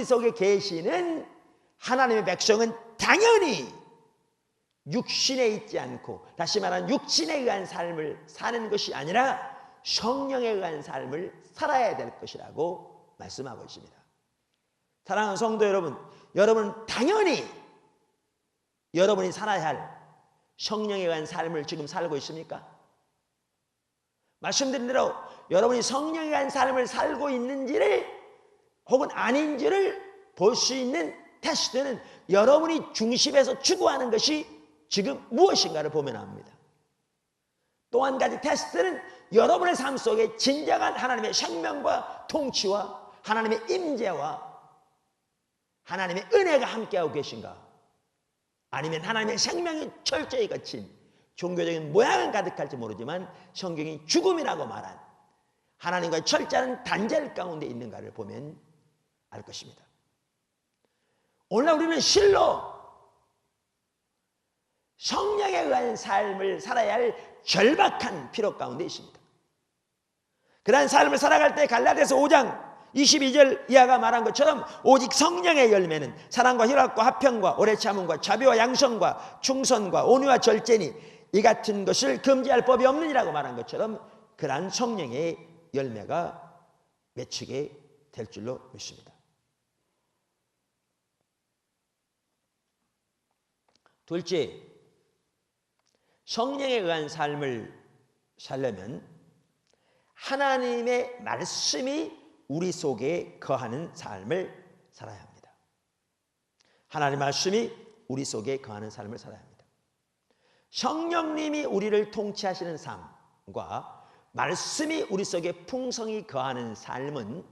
우리 속에 계시는 하나님의 백성은 당연히 육신에 있지 않고, 다시 말하면 육신에 의한 삶을 사는 것이 아니라 성령에 의한 삶을 살아야 될 것이라고 말씀하고 있습니다. 사랑하는 성도 여러분, 여러분은 당연히 여러분이 살아야 할 성령에 의한 삶을 지금 살고 있습니까? 말씀드린 대로 여러분이 성령에 의한 삶을 살고 있는지를 혹은 아닌지를 볼 수 있는 테스트는 여러분이 중심에서 추구하는 것이 지금 무엇인가를 보면 합니다. 또 한 가지 테스트는 여러분의 삶 속에 진정한 하나님의 생명과 통치와 하나님의 임재와 하나님의 은혜가 함께하고 계신가, 아니면 하나님의 생명이 철저히 거친 종교적인 모양은 가득할지 모르지만 성경이 죽음이라고 말한 하나님과의 철저한 단절 가운데 있는가를 보면 알 것입니다. 오늘 우리는 실로 성령에 의한 삶을 살아야 할 절박한 필요 가운데 있습니다. 그러한 삶을 살아갈 때 갈라디아서 5장 22절 이하가 말한 것처럼 오직 성령의 열매는 사랑과 희락과 화평과 오래 참음과 자비와 양성과 충성과 온유와 절제니 이 같은 것을 금지할 법이 없느니라고 말한 것처럼 그러한 성령의 열매가 맺히게 될 줄로 믿습니다. 둘째, 성령에 의한 삶을 살려면 하나님의 말씀이 우리 속에 거하는 삶을 살아야 합니다. 하나님의 말씀이 우리 속에 거하는 삶을 살아야 합니다. 성령님이 우리를 통치하시는 삶과 말씀이 우리 속에 풍성히 거하는 삶은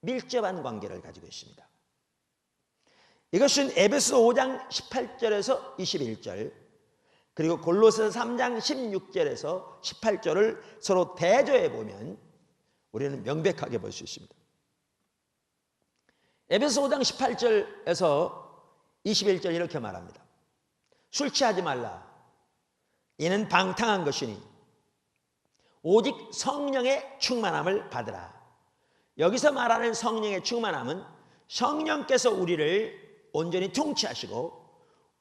밀접한 관계를 가지고 있습니다. 이것은 에베소 5장 18절에서 21절, 그리고 골로새서 3장 16절에서 18절을 서로 대조해 보면 우리는 명백하게 볼 수 있습니다. 에베소 5장 18절에서 21절 이렇게 말합니다. 술 취하지 말라. 이는 방탕한 것이니 오직 성령의 충만함을 받으라. 여기서 말하는 성령의 충만함은 성령께서 우리를 온전히 통치하시고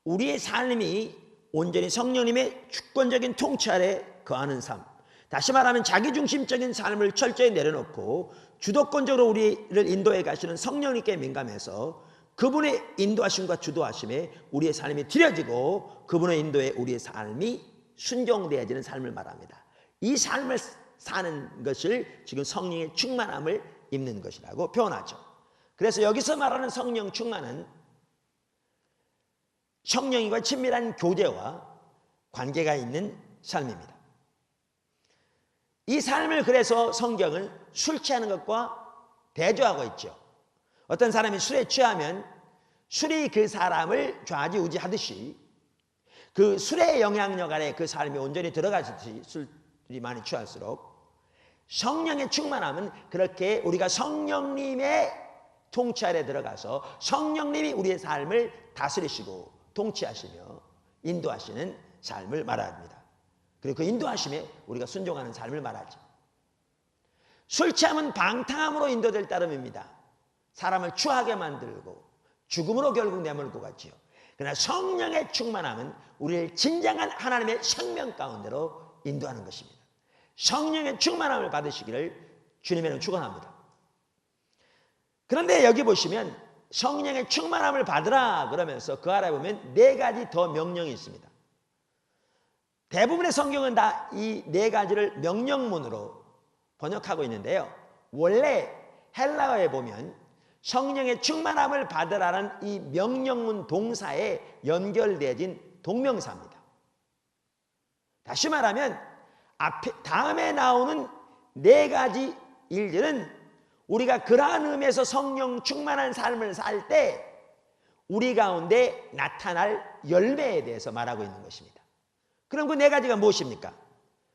우리의 삶이 온전히 성령님의 주권적인 통치 아래 거하는 삶, 다시 말하면 자기중심적인 삶을 철저히 내려놓고 주도권적으로 우리를 인도해 가시는 성령님께 민감해서 그분의 인도하심과 주도하심에 우리의 삶이 드려지고 그분의 인도에 우리의 삶이 순종되어지는 삶을 말합니다. 이 삶을 사는 것을 지금 성령의 충만함을 입는 것이라고 표현하죠. 그래서 여기서 말하는 성령 충만은 성령과 친밀한 교제와 관계가 있는 삶입니다. 이 삶을 그래서 성경은 술 취하는 것과 대조하고 있죠. 어떤 사람이 술에 취하면 술이 그 사람을 좌지우지하듯이 그 술의 영향력 아래 그 삶이 온전히 들어가듯이 술이 많이 취할수록 성령의 충만함은 그렇게 우리가 성령님의 통치 아래 들어가서 성령님이 우리의 삶을 다스리시고 통치하시며 인도하시는 삶을 말합니다. 그리고 그 인도하심에 우리가 순종하는 삶을 말하죠. 술 취함은 방탕함으로 인도될 따름입니다. 사람을 추하게 만들고 죽음으로 결국 내몰고 가지요. 그러나 성령의 충만함은 우리를 진정한 하나님의 생명 가운데로 인도하는 것입니다. 성령의 충만함을 받으시기를 주님에는 축원합니다. 그런데 여기 보시면 성령의 충만함을 받으라 그러면서 그 아래 보면 4가지 더 명령이 있습니다. 대부분의 성경은 다 이 4가지를 명령문으로 번역하고 있는데요. 원래 헬라어에 보면 성령의 충만함을 받으라는 이 명령문 동사에 연결되어진 동명사입니다. 다시 말하면 다음에 나오는 4가지 일들은 우리가 그러한 의미에서 성령 충만한 삶을 살 때 우리 가운데 나타날 열매에 대해서 말하고 있는 것입니다. 그럼 그 4가지가 무엇입니까?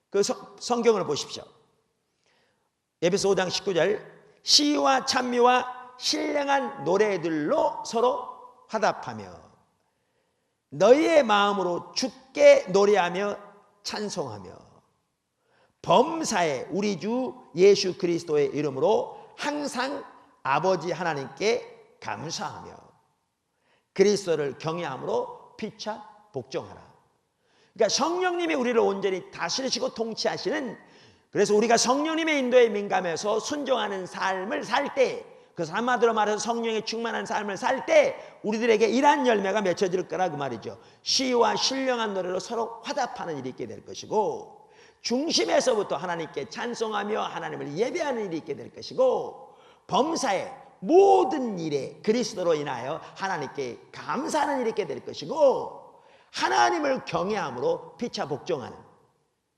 그 성경을 보십시오. 에베소 5장 19절, 시와 찬미와 신령한 노래들로 서로 화답하며 너희의 마음으로 주께 노래하며 찬송하며 범사에 우리 주 예수 그리스도의 이름으로 항상 아버지 하나님께 감사하며 그리스도를 경외함으로 피차 복종하라. 그러니까 성령님이 우리를 온전히 다스리시고 통치하시는, 그래서 우리가 성령님의 인도에 민감해서 순종하는 삶을 살 때, 그 한마디로 말해서 성령에 충만한 삶을 살 때 우리들에게 이러한 열매가 맺혀질 거라 그 말이죠. 시와 신령한 노래로 서로 화답하는 일이 있게 될 것이고, 중심에서부터 하나님께 찬송하며 하나님을 예배하는 일이 있게 될 것이고, 범사의 모든 일에 그리스도로 인하여 하나님께 감사하는 일이 있게 될 것이고, 하나님을 경외함으로 피차 복종하는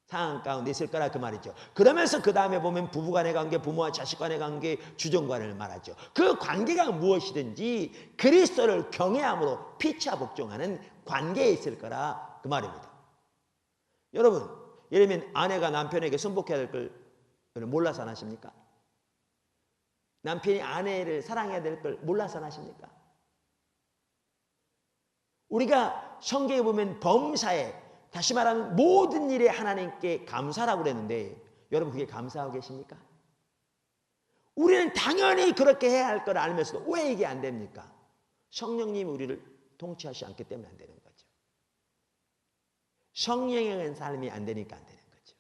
상황 가운데 있을 거라 그 말이죠. 그러면서 그 다음에 보면 부부간의 관계, 부모와 자식간의 관계, 주종간을 말하죠. 그 관계가 무엇이든지 그리스도를 경외함으로 피차 복종하는 관계에 있을 거라 그 말입니다. 여러분, 예를 들면 아내가 남편에게 순복해야 될 걸 몰라서 안 하십니까? 남편이 아내를 사랑해야 될 걸 몰라서 안 하십니까? 우리가 성경에 보면 범사에, 다시 말하면 모든 일에 하나님께 감사라고 그랬는데, 여러분 그게 감사하고 계십니까? 우리는 당연히 그렇게 해야 할 걸 알면서도 왜 이게 안 됩니까? 성령님이 우리를 통치하지 않기 때문에 안 되는 거죠. 성령에 의한 삶이 안 되니까 안 되는 거죠.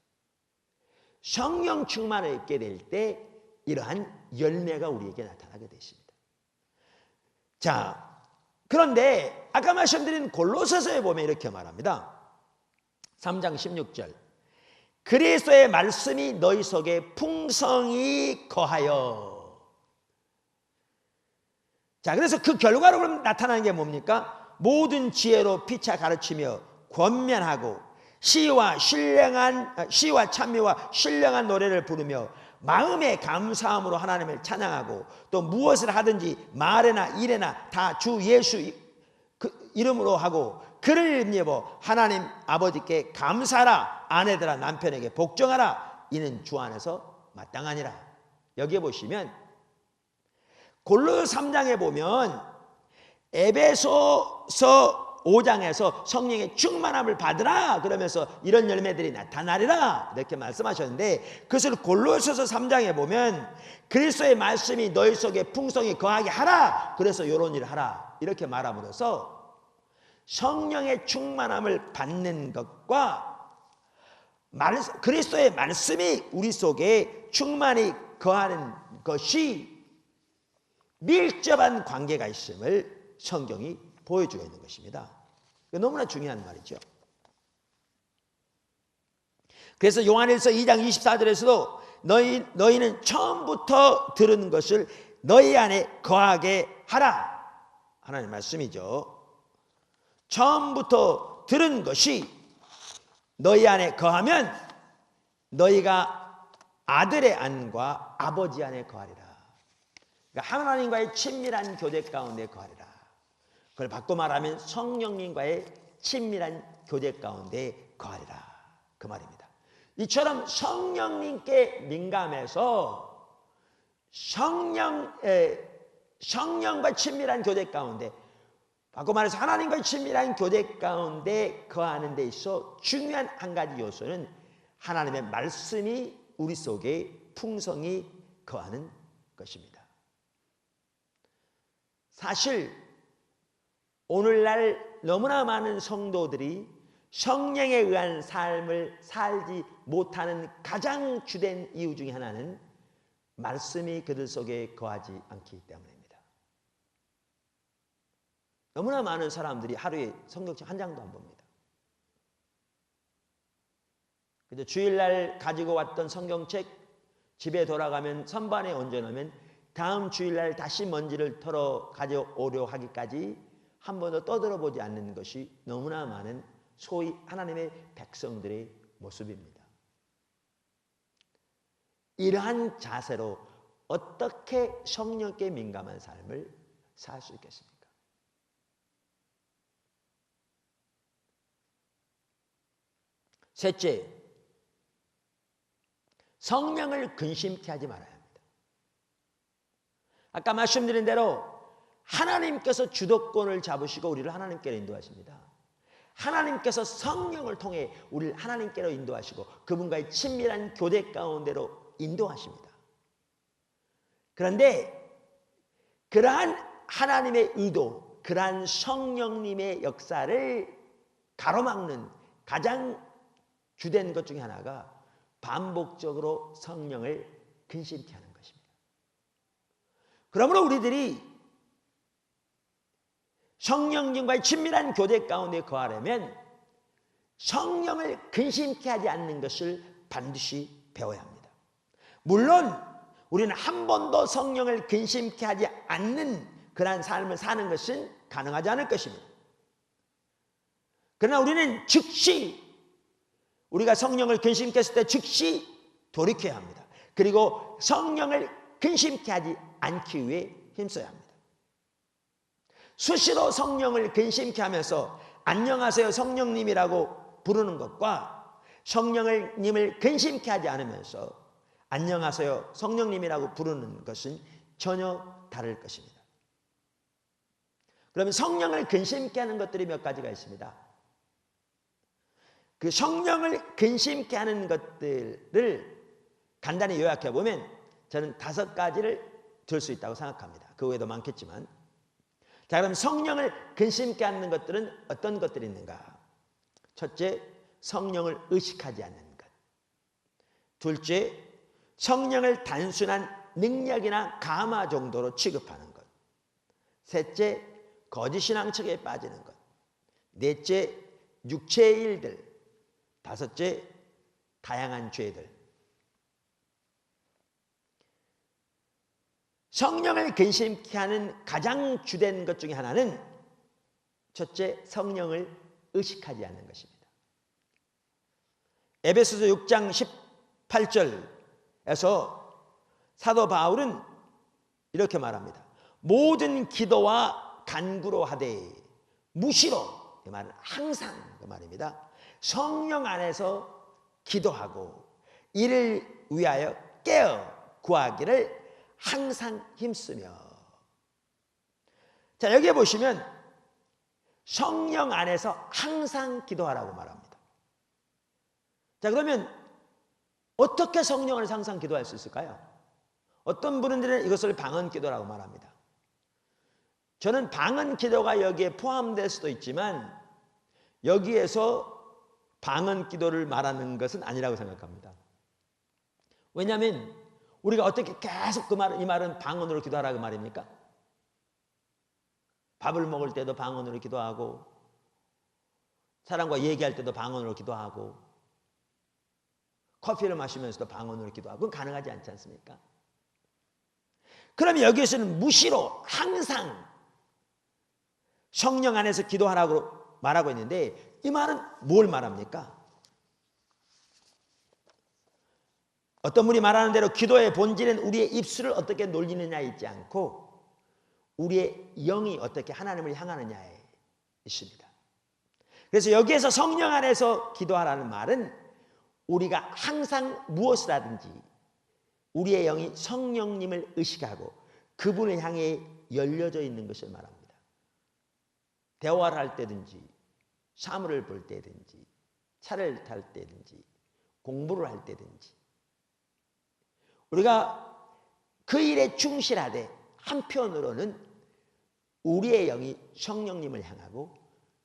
성령 충만을 입게 될 때 이러한 열매가 우리에게 나타나게 되십니다. 자, 그런데 아까 말씀드린 골로새서에 보면 이렇게 말합니다. 3장 16절, 그리스도의 말씀이 너희 속에 풍성히 거하여. 자, 그래서 그 결과로 그럼 나타나는 게 뭡니까? 모든 지혜로 피차 가르치며 권면하고 시와 찬미와 신령한 노래를 부르며 마음의 감사함으로 하나님을 찬양하고, 또 무엇을 하든지 말에나 일에나 다 주 예수 이름으로 하고 그를 힘입어 하나님 아버지께 감사하라. 아내들아 남편에게 복종하라. 이는 주 안에서 마땅하니라. 여기에 보시면 골로새 3장에 보면 에베소서 5장에서 성령의 충만함을 받으라 그러면서 이런 열매들이 나타나리라 이렇게 말씀하셨는데, 그것을 골로새서 3장에 보면 그리스도의 말씀이 너희 속에 풍성히 거하게 하라, 그래서 이런 일을 하라 이렇게 말함으로써 성령의 충만함을 받는 것과 그리스도의 말씀이 우리 속에 충만히 거하는 것이 밀접한 관계가 있음을 성경이 보여주고 있는 것입니다. 너무나 중요한 말이죠. 그래서 요한일서 2장 24절에서도 너희는 처음부터 들은 것을 너희 안에 거하게 하라 하나님 말씀이죠. 처음부터 들은 것이 너희 안에 거하면 너희가 아들의 안과 아버지 안에 거하리라. 그러니까 하나님과의 친밀한 교제 가운데 거하리라. 그걸 바꿔 말하면 성령님과의 친밀한 교제 가운데 거하리라 그 말입니다. 이처럼 성령님께 민감해서 성령과 친밀한 교제 가운데, 바꿔 말해서 하나님과의 친밀한 교제 가운데 거하는 데 있어 중요한 한 가지 요소는 하나님의 말씀이 우리 속에 풍성히 거하는 것입니다. 사실 오늘날 너무나 많은 성도들이 성령에 의한 삶을 살지 못하는 가장 주된 이유 중에 하나는 말씀이 그들 속에 거하지 않기 때문입니다. 너무나 많은 사람들이 하루에 성경책 한 장도 안 봅니다. 그래서 주일날 가지고 왔던 성경책 집에 돌아가면 선반에 얹어놓으면 다음 주일날 다시 먼지를 털어 가져오려 하기까지 한 번도 떠들어보지 않는 것이 너무나 많은 소위 하나님의 백성들의 모습입니다. 이러한 자세로 어떻게 성령께 민감한 삶을 살 수 있겠습니까? 셋째, 성령을 근심케 하지 말아야 합니다. 아까 말씀드린 대로 하나님께서 주도권을 잡으시고 우리를 하나님께로 인도하십니다. 하나님께서 성령을 통해 우리를 하나님께로 인도하시고 그분과의 친밀한 교제 가운데로 인도하십니다. 그런데 그러한 하나님의 의도, 그러한 성령님의 역사를 가로막는 가장 주된 것 중에 하나가 반복적으로 성령을 근심케 하는 것입니다. 그러므로 우리들이 성령님과의 친밀한 교제 가운데 거하려면 성령을 근심케 하지 않는 것을 반드시 배워야 합니다. 물론 우리는 한 번도 성령을 근심케 하지 않는 그러한 삶을 사는 것은 가능하지 않을 것입니다. 그러나 우리는 즉시 우리가 성령을 근심케 했을 때 즉시 돌이켜야 합니다. 그리고 성령을 근심케 하지 않기 위해 힘써야 합니다. 수시로 성령을 근심케 하면서 안녕하세요 성령님이라고 부르는 것과 성령님을 근심케 하지 않으면서 안녕하세요 성령님이라고 부르는 것은 전혀 다를 것입니다. 그러면 성령을 근심케 하는 것들이 몇 가지가 있습니다. 그 성령을 근심케 하는 것들을 간단히 요약해 보면 저는 5가지를 들 수 있다고 생각합니다. 그 외에도 많겠지만, 자, 그럼 성령을 근심케 하는 것들은 어떤 것들이 있는가? 첫째, 성령을 의식하지 않는 것. 둘째, 성령을 단순한 능력이나 감화 정도로 취급하는 것. 셋째, 거짓신앙척에 빠지는 것. 넷째, 육체의 일들. 다섯째, 다양한 죄들. 성령을 근심케 하는 가장 주된 것 중에 하나는 첫째, 성령을 의식하지 않는 것입니다. 에베소서 6장 18절에서 사도 바울은 이렇게 말합니다. 모든 기도와 간구로 하되 무시로, 이 말은 항상 그 말입니다. 성령 안에서 기도하고 이를 위하여 깨어 구하기를 항상 힘쓰며. 자, 여기에 보시면 성령 안에서 항상 기도하라고 말합니다. 자, 그러면 어떻게 성령 안에서 항상 기도할 수 있을까요? 어떤 분들은 이것을 방언 기도라고 말합니다. 저는 방언 기도가 여기에 포함될 수도 있지만 여기에서 방언 기도를 말하는 것은 아니라고 생각합니다. 왜냐하면 우리가 어떻게 계속 이 말은 방언으로 기도하라고 말입니까? 밥을 먹을 때도 방언으로 기도하고, 사람과 얘기할 때도 방언으로 기도하고, 커피를 마시면서도 방언으로 기도하고, 그건 가능하지 않지 않습니까? 그럼 여기에서는 무시로 항상 성령 안에서 기도하라고 말하고 있는데, 이 말은 뭘 말합니까? 어떤 분이 말하는 대로 기도의 본질은 우리의 입술을 어떻게 놀리느냐에 있지 않고 우리의 영이 어떻게 하나님을 향하느냐에 있습니다. 그래서 여기에서 성령 안에서 기도하라는 말은 우리가 항상 무엇을 하든지 우리의 영이 성령님을 의식하고 그분을 향해 열려져 있는 것을 말합니다. 대화를 할 때든지 사물을 볼 때든지 차를 탈 때든지 공부를 할 때든지 우리가 그 일에 충실하되 한편으로는 우리의 영이 성령님을 향하고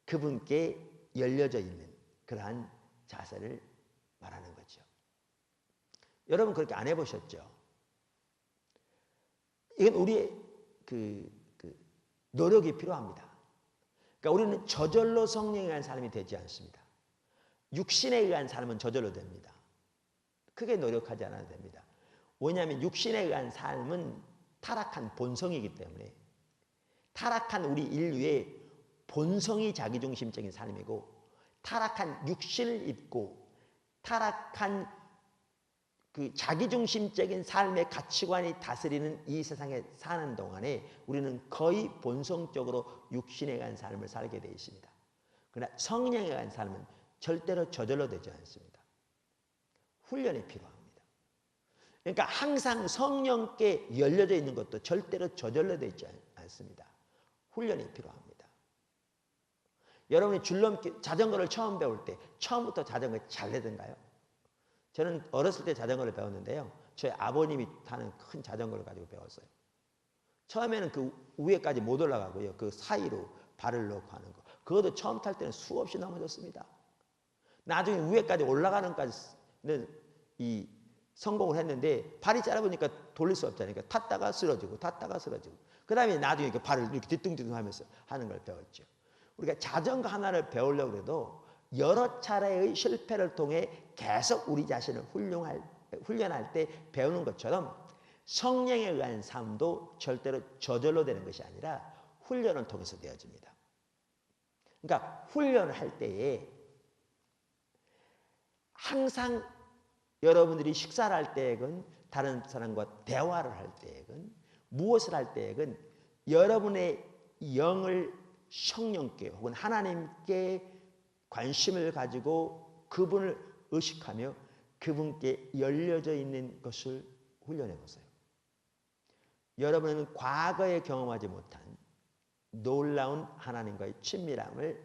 그분께 열려져 있는 그러한 자세를 말하는 거죠. 여러분 그렇게 안 해보셨죠? 이건 우리의 노력이 필요합니다. 그러니까 우리는 저절로 성령에 의한 삶이 되지 않습니다. 육신에 의한 삶은 저절로 됩니다. 크게 노력하지 않아도 됩니다. 왜냐하면 육신에 의한 삶은 타락한 본성이기 때문에 타락한 우리 인류의 본성이 자기중심적인 삶이고 타락한 육신을 입고 타락한 그 자기중심적인 삶의 가치관이 다스리는 이 세상에 사는 동안에 우리는 거의 본성적으로 육신에 의한 삶을 살게 되어 있습니다. 그러나 성령에 의한 삶은 절대로 저절로 되지 않습니다. 훈련이 필요합니다. 그러니까 항상 성령께 열려져 있는 것도 절대로 저절로 되지 않습니다. 훈련이 필요합니다. 여러분이 줄넘기, 자전거를 처음 배울 때 처음부터 자전거 잘 되던가요? 저는 어렸을 때 자전거를 배웠는데요. 저희 아버님이 타는 큰 자전거를 가지고 배웠어요. 처음에는 그 위에까지 못 올라가고요. 그 사이로 발을 넣고 하는 거. 그것도 처음 탈 때는 수없이 넘어졌습니다. 나중에 위에까지 올라가는까지는 이 성공을 했는데 발이 짧으니까 돌릴 수 없잖아요. 그러니까 탔다가 쓰러지고 탔다가 쓰러지고. 그 다음에 나중에 그 발을 이렇게 뒤뚱뒤뚱 하면서 하는 걸 배웠죠. 우리가 자전거 하나를 배우려고 해도 여러 차례의 실패를 통해 계속 우리 자신을 훈련할 때 배우는 것처럼 성령에 의한 삶도 절대로 저절로 되는 것이 아니라 훈련을 통해서 되어집니다. 그러니까 훈련을 할 때에 항상 여러분들이 식사를 할 때건 다른 사람과 대화를 할 때건 무엇을 할 때건 여러분의 영을 성령께 혹은 하나님께 관심을 가지고 그분을 의식하며 그분께 열려져 있는 것을 훈련해 보세요. 여러분은 과거에 경험하지 못한 놀라운 하나님과의 친밀함을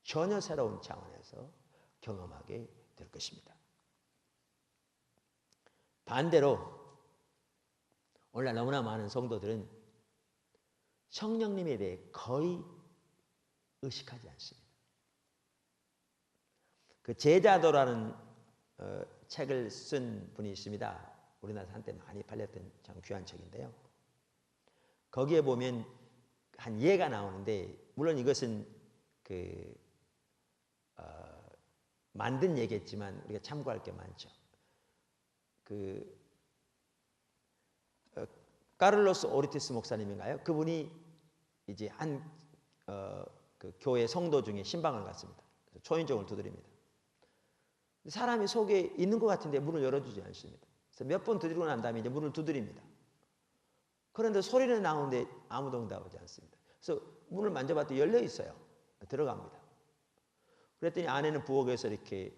전혀 새로운 차원에서 경험하게 될 것입니다. 반대로 오늘날 너무나 많은 성도들은 성령님에 대해 거의 의식하지 않습니다. 그 제자도라는 책을 쓴 분이 있습니다. 우리나라에서 한때 많이 팔렸던 참 귀한 책인데요. 거기에 보면 한 예가 나오는데 물론 이것은 만든 예겠지만 우리가 참고할 게 많죠. 카를로스 오르티스 목사님인가요? 그분이 이제 그 교회 성도 중에 신방을 갔습니다. 초인종을 두드립니다. 사람이 속에 있는 것 같은데 문을 열어주지 않습니다. 그래서 몇 번 두드리고 난 다음에 이제 문을 두드립니다. 그런데 소리는 나오는데 아무도 응답하지 않습니다. 그래서 문을 만져봤더니 열려 있어요. 들어갑니다. 그랬더니 아내는 부엌에서 이렇게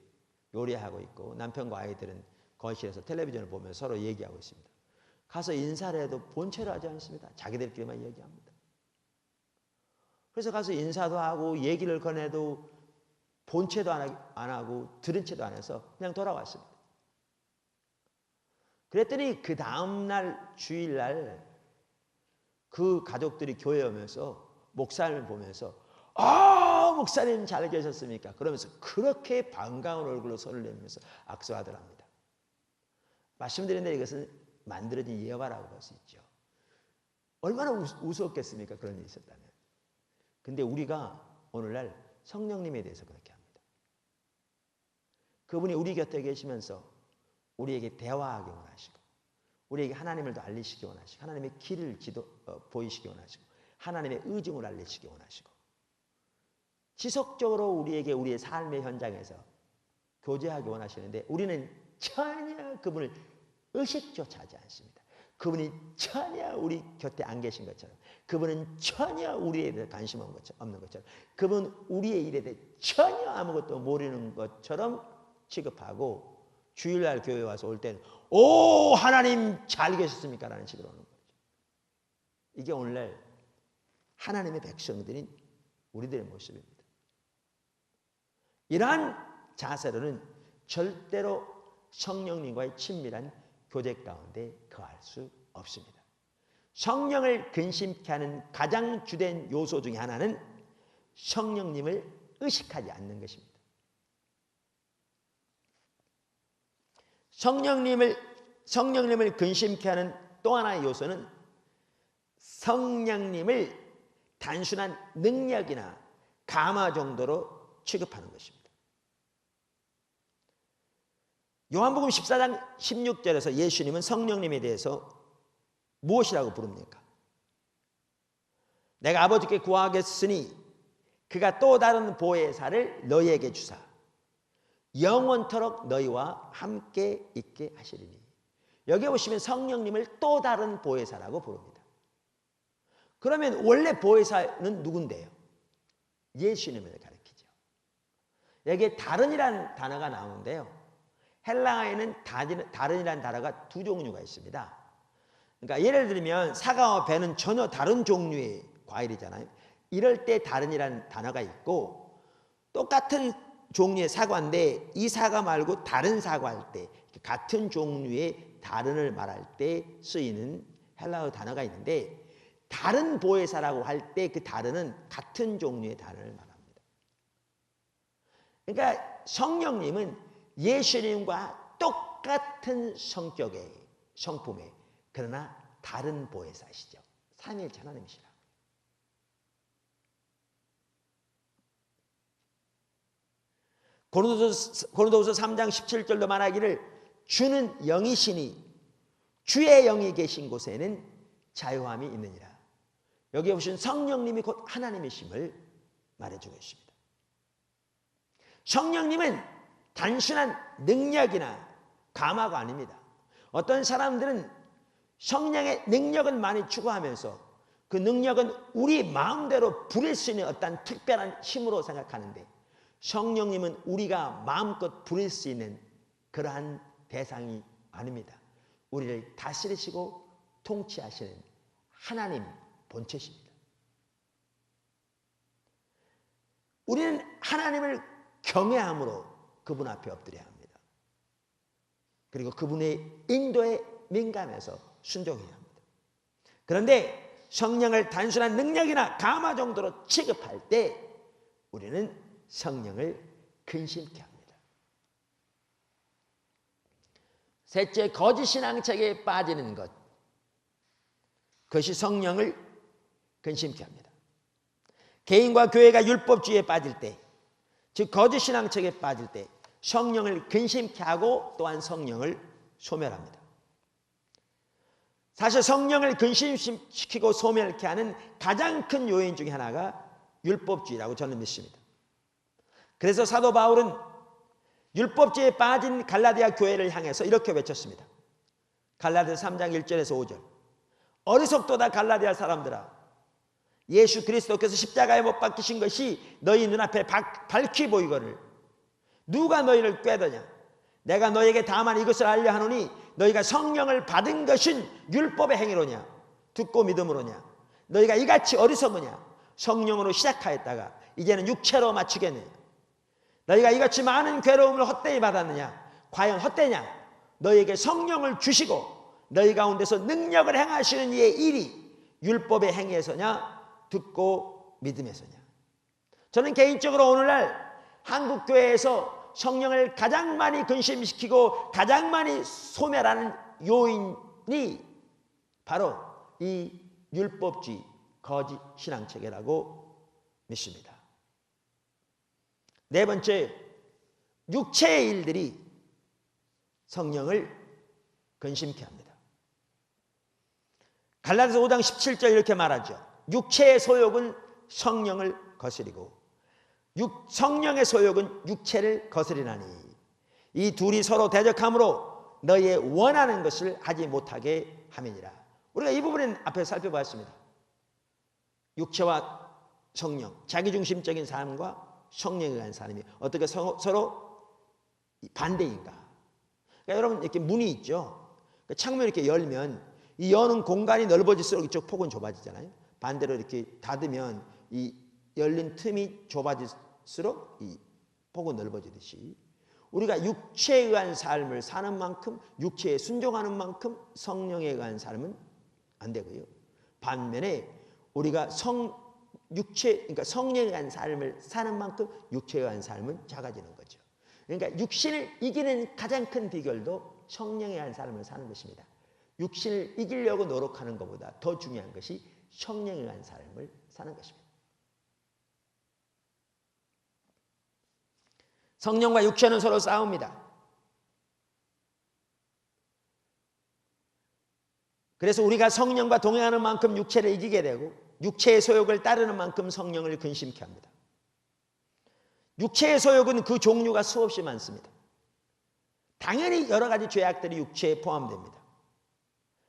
요리하고 있고 남편과 아이들은 거실에서 텔레비전을 보면서 서로 얘기하고 있습니다. 가서 인사를 해도 본체를 하지 않습니다. 자기들끼리만 얘기합니다. 그래서 가서 인사도 하고 얘기를 꺼내도 본체도 안 하고 들은 채도 안 해서 그냥 돌아왔습니다. 그랬더니 그 다음날 주일날 그 가족들이 교회에 오면서 목사님을 보면서 목사님 잘 계셨습니까? 그러면서 그렇게 반가운 얼굴로 손을 내밀면서 악수하더랍니다. 말씀드렸는데 이것은 만들어진 예화라고 볼 수 있죠. 얼마나 우스웠겠습니까? 그런 일이 있었다면. 근데 우리가 오늘날 성령님에 대해서 그렇게 합니다. 그분이 우리 곁에 계시면서 우리에게 대화하기 원하시고 우리에게 하나님을 더 알리시기 원하시고 하나님의 길을 보이시기 원하시고 하나님의 의중을 알리시기 원하시고 지속적으로 우리에게 우리의 삶의 현장에서 교제하기 원하시는데 우리는 전혀 그분을 의식조차 하지 않습니다. 그분이 전혀 우리 곁에 안 계신 것처럼 그분은 전혀 우리에 대해 관심 없는 것처럼 그분은 우리의 일에 대해 전혀 아무것도 모르는 것처럼 취급하고 주일날 교회 와서 올 때는 오 하나님 잘 계셨습니까? 라는 식으로 오는 거죠. 이게 오늘날 하나님의 백성들인 우리들의 모습입니다. 이러한 자세로는 절대로 성령님과의 친밀한 교제 가운데 거할 수 없습니다. 성령을 근심케 하는 가장 주된 요소 중에 하나는 성령님을 의식하지 않는 것입니다. 성령님을 근심케 하는 또 하나의 요소는 성령님을 단순한 능력이나 감화 정도로 취급하는 것입니다. 요한복음 14장 16절에서 예수님은 성령님에 대해서 무엇이라고 부릅니까? 내가 아버지께 구하겠으니 그가 또 다른 보혜사를 너희에게 주사 영원토록 너희와 함께 있게 하시리니. 여기 보시면 성령님을 또 다른 보혜사라고 부릅니다. 그러면 원래 보혜사는 누군데요? 예수님을 가리키죠. 여기에 다른이라는 단어가 나오는데요. 헬라어에는 다른이라는 단어가 두 종류가 있습니다. 그러니까 예를 들면 사과와 배는 전혀 다른 종류의 과일이잖아요. 이럴 때 다른이라는 단어가 있고 똑같은 종류의 사과인데 이 사과 말고 다른 사과할 때 같은 종류의 다른을 말할 때 쓰이는 헬라어 단어가 있는데 다른 보혜사라고 할 때 그 다른은 같은 종류의 단어를 말합니다. 그러니까 성령님은 예수님과 똑같은 성격의 성품의 그러나 다른 보혜사시죠. 삼위일체 하나님이시라. 고린도후서 3장 17절로 말하기를 주는 영이시니 주의 영이 계신 곳에는 자유함이 있느니라. 여기에 보시면 성령님이 곧 하나님이심을 말해주고 있습니다. 성령님은 단순한 능력이나 감화가 아닙니다. 어떤 사람들은 성령의 능력을 많이 추구하면서 그 능력은 우리 마음대로 부릴 수 있는 어떤 특별한 힘으로 생각하는데 성령님은 우리가 마음껏 부릴 수 있는 그러한 대상이 아닙니다. 우리를 다스리시고 통치하시는 하나님 본체십니다. 우리는 하나님을 경외함으로 그분 앞에 엎드려야 합니다. 그리고 그분의 인도에 민감해서 순종해야 합니다. 그런데 성령을 단순한 능력이나 감화 정도로 취급할 때 우리는 성령을 근심케 합니다. 셋째, 거짓 신앙책에 빠지는 것. 그것이 성령을 근심케 합니다. 개인과 교회가 율법주의에 빠질 때, 즉 거짓 신앙책에 빠질 때 성령을 근심케 하고 또한 성령을 소멸합니다. 사실 성령을 근심시키고 소멸케 하는 가장 큰 요인 중에 하나가 율법주의라고 저는 믿습니다. 그래서 사도 바울은 율법주의에 빠진 갈라디아 교회를 향해서 이렇게 외쳤습니다. 갈라디아서 3장 1절에서 5절. 어리석도다 갈라디아 사람들아, 예수 그리스도께서 십자가에 못 박히신 것이 너희 눈앞에 밝히 보이거늘 누가 너희를 꾀더냐? 내가 너희에게 다만 이것을 알려 하노니 너희가 성령을 받은 것은 율법의 행위로냐 듣고 믿음으로냐? 너희가 이같이 어리석으냐? 성령으로 시작하였다가 이제는 육체로 마치겠느냐? 너희가 이같이 많은 괴로움을 헛되이 받았느냐? 과연 헛되냐? 너희에게 성령을 주시고 너희 가운데서 능력을 행하시는 이의 일이 율법의 행위에서냐 듣고 믿음에서냐? 저는 개인적으로 오늘날 한국교회에서 성령을 가장 많이 근심시키고 가장 많이 소멸하는 요인이 바로 이 율법주의 거짓 신앙체계라고 믿습니다. 네 번째, 육체의 일들이 성령을 근심케 합니다. 갈라디아서 5장 17절 이렇게 말하죠. 육체의 소욕은 성령을 거스리고 성령의 소욕은 육체를 거스리나니 이 둘이 서로 대적함으로 너희의 원하는 것을 하지 못하게 함이니라. 우리가 이 부분은 앞에서 살펴보았습니다. 육체와 성령, 자기중심적인 삶과 성령에 의한 삶이 어떻게 서로 반대인가? 그러니까 여러분 이렇게 문이 있죠. 그러니까 창문 이렇게 열면 이 여는 공간이 넓어질수록 이쪽 폭은 좁아지잖아요. 반대로 이렇게 닫으면 이 열린 틈이 좁아질수록 이 폭은 넓어지듯이 우리가 육체에 의한 삶을 사는 만큼 육체에 순종하는 만큼 성령에 의한 삶은 안 되고요. 반면에 우리가 그러니까 성령에 의한 삶을 사는 만큼 육체에 의한 삶은 작아지는 거죠. 그러니까 육신을 이기는 가장 큰 비결도 성령에 의한 삶을 사는 것입니다. 육신을 이기려고 노력하는 것보다 더 중요한 것이 성령에 의한 삶을 사는 것입니다. 성령과 육체는 서로 싸웁니다. 그래서 우리가 성령과 동행하는 만큼 육체를 이기게 되고 육체의 소욕을 따르는 만큼 성령을 근심케 합니다. 육체의 소욕은 그 종류가 수없이 많습니다. 당연히 여러 가지 죄악들이 육체에 포함됩니다.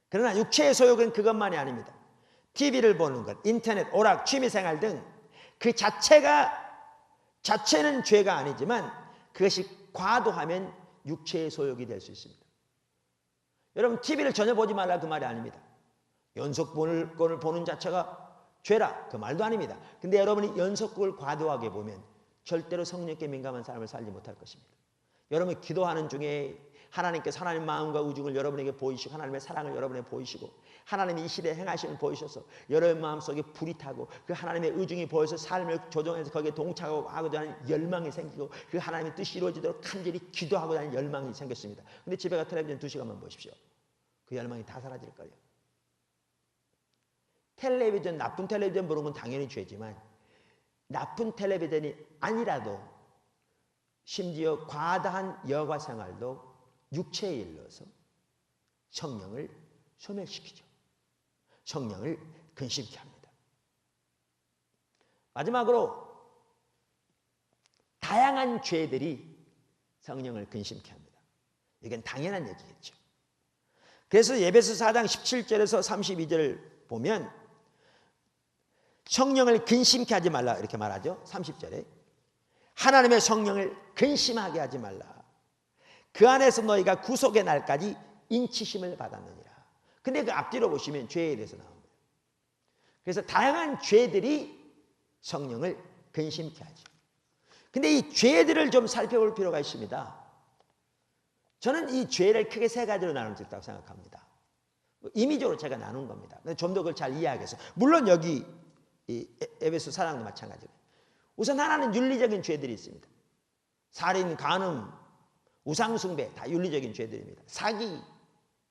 그러나 육체의 소욕은 그것만이 아닙니다. TV를 보는 것, 인터넷, 오락, 취미생활 등 그 자체는 죄가 아니지만 그것이 과도하면 육체의 소욕이 될 수 있습니다. 여러분 TV를 전혀 보지 말라 그 말이 아닙니다. 연속본을 보는 자체가 죄라 그 말도 아닙니다. 근데 여러분이 연속극을 과도하게 보면 절대로 성령께 민감한 삶을 살지 못할 것입니다. 여러분이 기도하는 중에 하나님께서 하나님의 마음과 우중을 여러분에게 보이시고 하나님의 사랑을 여러분에게 보이시고 하나님이 이 시대에 행하심을 보이셔서 여러분 마음속에 불이 타고 그 하나님의 의중이 보여서 삶을 조정해서 거기에 동참하고자 하는 열망이 생기고 그 하나님의 뜻이 이루어지도록 간절히 기도하고자 하는 열망이 생겼습니다. 근데 집에 가 텔레비전 2시간만 보십시오. 그 열망이 다 사라질 거예요. 텔레비전, 나쁜 텔레비전 보는 건 당연히 죄지만 나쁜 텔레비전이 아니라도 심지어 과다한 여가 생활도 육체에 일러서 성령을 소멸시키죠. 성령을 근심케 합니다. 마지막으로 다양한 죄들이 성령을 근심케 합니다. 이건 당연한 얘기겠죠. 그래서 에베소 4장 17절에서 32절을 보면 성령을 근심케 하지 말라 이렇게 말하죠. 30절에 하나님의 성령을 근심하게 하지 말라. 그 안에서 너희가 구속의 날까지 인치심을 받았느니라. 근데 그 앞뒤로 보시면 죄에 대해서 나옵니다. 그래서 다양한 죄들이 성령을 근심케 하죠. 근데 이 죄들을 좀 살펴볼 필요가 있습니다. 저는 이 죄를 크게 세 가지로 나눌 수 있다고 생각합니다. 임의적으로 제가 나눈 겁니다. 좀 더 그걸 잘 이해하기 위해서. 물론 여기 이 에베소 4장도 마찬가지고 우선 하나는 윤리적인 죄들이 있습니다. 살인, 간음, 우상숭배 다 윤리적인 죄들입니다. 사기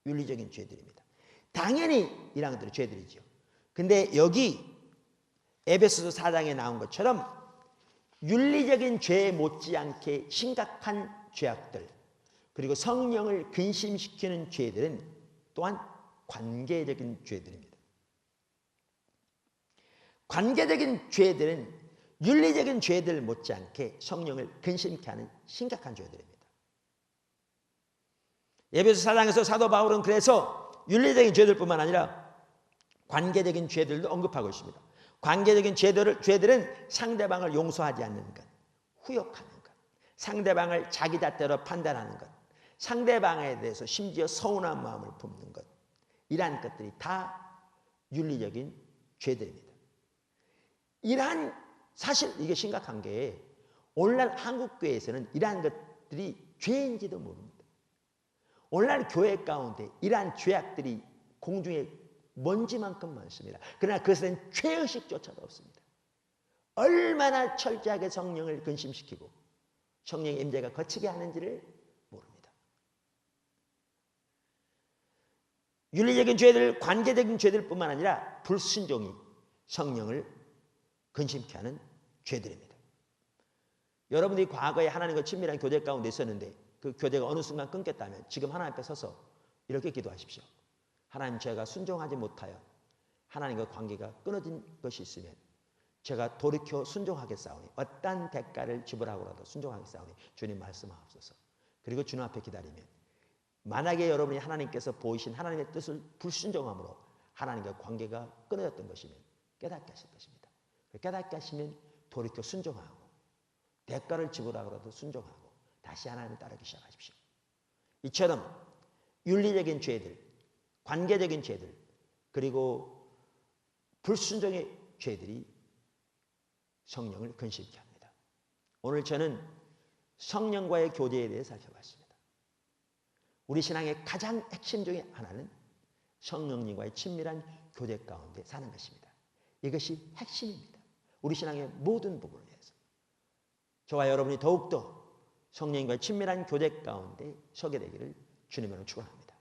윤리적인 죄들입니다. 당연히 이런 것들은 죄들이죠. 근데 여기 에베소서 4장에 나온 것처럼 윤리적인 죄에 못지않게 심각한 죄악들 그리고 성령을 근심시키는 죄들은 또한 관계적인 죄들입니다. 관계적인 죄들은 윤리적인 죄들 못지않게 성령을 근심케 하는 심각한 죄들입니다. 에베소 4장에서 사도 바울은 그래서 윤리적인 죄들뿐만 아니라 관계적인 죄들도 언급하고 있습니다. 관계적인 죄들은 상대방을 용서하지 않는 것, 후욕하는 것, 상대방을 자기 잣대로 판단하는 것, 상대방에 대해서 심지어 서운한 마음을 품는 것, 이러한 것들이 다 윤리적인 죄들입니다. 이러한 사실 이게 심각한 게 오늘날 한국교회에서는 이러한 것들이 죄인지도 모릅니다. 오늘날 교회 가운데 이러한 죄악들이 공중에 먼지만큼 많습니다. 그러나 그것은 죄의식조차도 없습니다. 얼마나 철저하게 성령을 근심시키고 성령의 임재가 거치게 하는지를 모릅니다. 윤리적인 죄들, 관계적인 죄들뿐만 아니라 불순종이 성령을 근심케 하는 죄들입니다. 여러분들이 과거에 하나님과 친밀한 교제 가운데 있었는데 그 교제가 어느 순간 끊겼다면 지금 하나님 앞에 서서 이렇게 기도하십시오. 하나님, 제가 순종하지 못하여 하나님과 관계가 끊어진 것이 있으면 제가 돌이켜 순종하겠사오니 어떠한 대가를 지불하고라도 순종하겠사오니 주님 말씀하옵소서. 그리고 주님 앞에 기다리면 만약에 여러분이 하나님께서 보이신 하나님의 뜻을 불순종함으로 하나님과 관계가 끊어졌던 것이면 깨닫게 하실 것입니다. 깨닫게 하시면 돌이켜 순종하고 대가를 지불하고라도 순종하고 다시 하나님을 따르기 시작하십시오. 이처럼 윤리적인 죄들, 관계적인 죄들, 그리고 불순종의 죄들이 성령을 근심케 합니다. 오늘 저는 성령과의 교제에 대해 살펴봤습니다. 우리 신앙의 가장 핵심 중에 하나는 성령님과의 친밀한 교제 가운데 사는 것입니다. 이것이 핵심입니다. 우리 신앙의 모든 부분을 위해서. 저와 여러분이 더욱더 성령님과의 친밀한 교제 가운데 서게 되기를 주님으로 축원합니다.